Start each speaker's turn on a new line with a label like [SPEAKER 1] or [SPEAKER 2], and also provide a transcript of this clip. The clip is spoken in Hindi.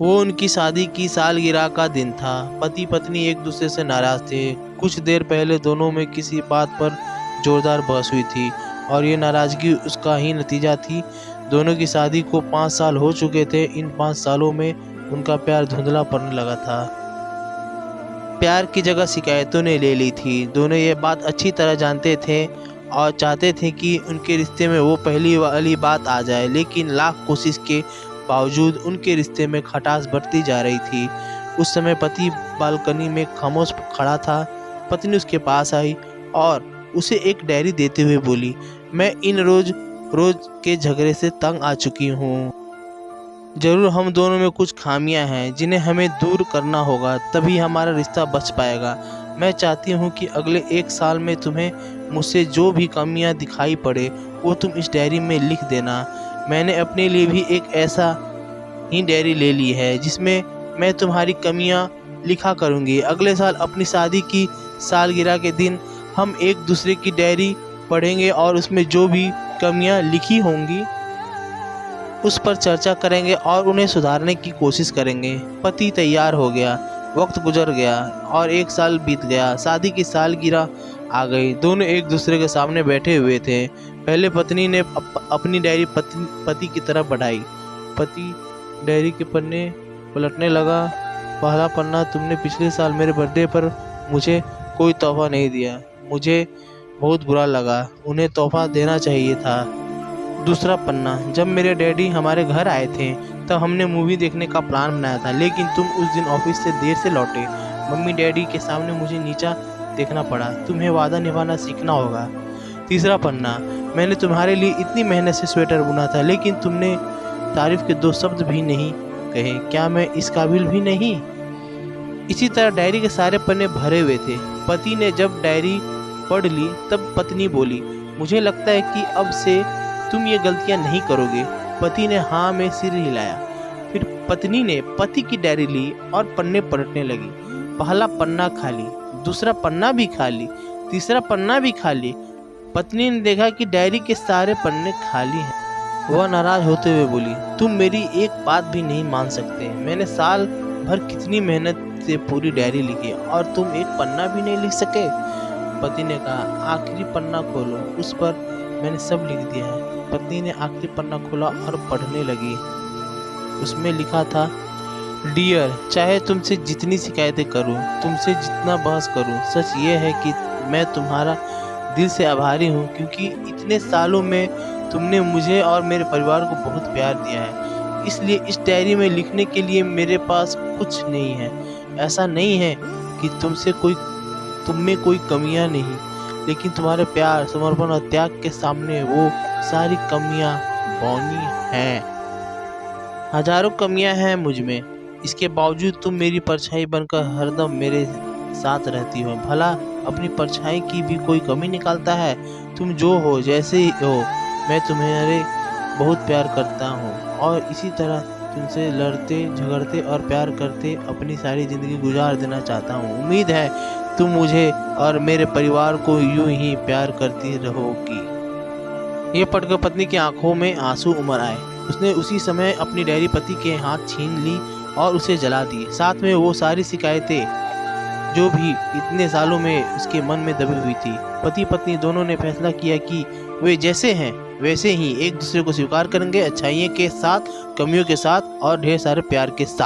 [SPEAKER 1] वो उनकी शादी की सालगिरह का दिन था। पति पत्नी एक दूसरे से नाराज थे। कुछ देर पहले दोनों में किसी बात पर जोरदार बहस हुई थी और ये नाराजगी उसका ही नतीजा थी। दोनों की शादी को 5 साल हो चुके थे। इन 5 सालों में उनका प्यार धुंधला पड़ने लगा था। प्यार की जगह शिकायतों ने ले ली थी। दोनों ये बात अच्छी तरह जानते थे और चाहते थे कि उनके रिश्ते में वो पहली वाली बात आ जाए, लेकिन लाख कोशिश के बावजूद उनके रिश्ते में खटास बढ़ती जा रही थी। उस समय पति बालकनी में खामोश खड़ा था। पत्नी उसके पास आई और उसे एक डायरी देते हुए बोली, मैं इन रोज रोज के झगड़े से तंग आ चुकी हूँ। जरूर हम दोनों में कुछ खामियां हैं जिन्हें हमें दूर करना होगा, तभी हमारा रिश्ता बच पाएगा। मैं चाहती हूँ कि अगले 1 साल में तुम्हें मुझसे जो भी कमियां दिखाई पड़े वो तुम इस डायरी में लिख देना। मैंने अपने लिए भी एक ऐसा ही डायरी ले ली है जिसमें मैं तुम्हारी कमियां लिखा करूँगी। अगले साल अपनी शादी की सालगिरह के दिन हम एक दूसरे की डायरी पढ़ेंगे और उसमें जो भी कमियां लिखी होंगी उस पर चर्चा करेंगे और उन्हें सुधारने की कोशिश करेंगे। पति तैयार हो गया। वक्त गुजर गया और 1 साल बीत गया। शादी की सालगिरह आ गई। दोनों एक दूसरे के सामने बैठे हुए थे। पहले पत्नी ने अपनी डायरी पति की तरफ बढ़ाई। पति डायरी के पन्ने पलटने लगा। पहला पन्ना, तुमने पिछले साल मेरे बर्थडे पर मुझे कोई तोहफा नहीं दिया। मुझे बहुत बुरा लगा। उन्हें तोहफा देना चाहिए था। दूसरा पन्ना, जब मेरे डैडी हमारे घर आए थे तब हमने मूवी देखने का प्लान बनाया था, लेकिन तुम उस दिन ऑफिस से देर से लौटे। मम्मी डैडी के सामने मुझे नीचा देखना पड़ा। तुम्हें वादा निभाना सीखना होगा। तीसरा पन्ना, मैंने तुम्हारे लिए इतनी मेहनत से स्वेटर बुना था, लेकिन तुमने तारीफ के 2 शब्द भी नहीं कहे। क्या मैं इस काबिल भी नहीं? इसी तरह डायरी के सारे पन्ने भरे हुए थे। पति ने जब डायरी पढ़ ली तब पत्नी बोली, मुझे लगता है कि अब से तुम ये गलतियां नहीं करोगे। पति ने हाँ में सिर हिलाया। फिर पत्नी ने पति की डायरी ली और पन्ने पलटने लगी। पहला पन्ना खाली, दूसरा पन्ना भी खाली, तीसरा पन्ना भी खाली। पत्नी ने देखा कि डायरी के सारे पन्ने खाली हैं। वह नाराज होते हुए बोली, तुम मेरी एक बात भी नहीं मान सकते। मैंने साल भर कितनी मेहनत से पूरी डायरी लिखी और तुम एक पन्ना भी नहीं लिख सके। पति ने कहा, आखिरी पन्ना खोलो, उस पर मैंने सब लिख दिया है। पत्नी ने आखिरी पन्ना खोला और पढ़ने लगी। उसमें लिखा था, डियर, चाहे तुमसे जितनी शिकायतें करूं, तुमसे जितना बहस करूं, सच ये है कि मैं तुम्हारा दिल से आभारी हूं, क्योंकि इतने सालों में तुमने मुझे और मेरे परिवार को बहुत प्यार दिया है। इसलिए इस डायरी में लिखने के लिए मेरे पास कुछ नहीं है। ऐसा नहीं है कि तुम में कोई कमियां नहीं, लेकिन तुम्हारे प्यार, समर्पण और त्याग के सामने वो सारी कमियां बौनी हैं। हजारों कमियां हैं मुझ में, इसके बावजूद तुम मेरी परछाई बनकर हरदम मेरे साथ रहती हो। भला अपनी परछाई की भी कोई कमी निकालता है? तुम जो हो, जैसे ही हो, मैं तुम्हारे बहुत प्यार करता हूँ और इसी तरह तुमसे लड़ते झगड़ते और प्यार करते अपनी सारी ज़िंदगी गुजार देना चाहता हूँ। उम्मीद है तुम मुझे और मेरे परिवार को यूं ही प्यार करती रहोगी। ये पढ़कर पत्नी की आंखों में आंसू उमड़ आए। उसने उसी समय अपनी डायरी पति के हाथ छीन ली और उसे जला दी। साथ में वो सारी शिकायतें जो भी इतने सालों में उसके मन में दबी हुई थी। पति पत्नी दोनों ने फैसला किया कि वे जैसे हैं वैसे ही एक दूसरे को स्वीकार करेंगे, अच्छाइयों के साथ, कमियों के साथ और ढेर सारे प्यार के साथ।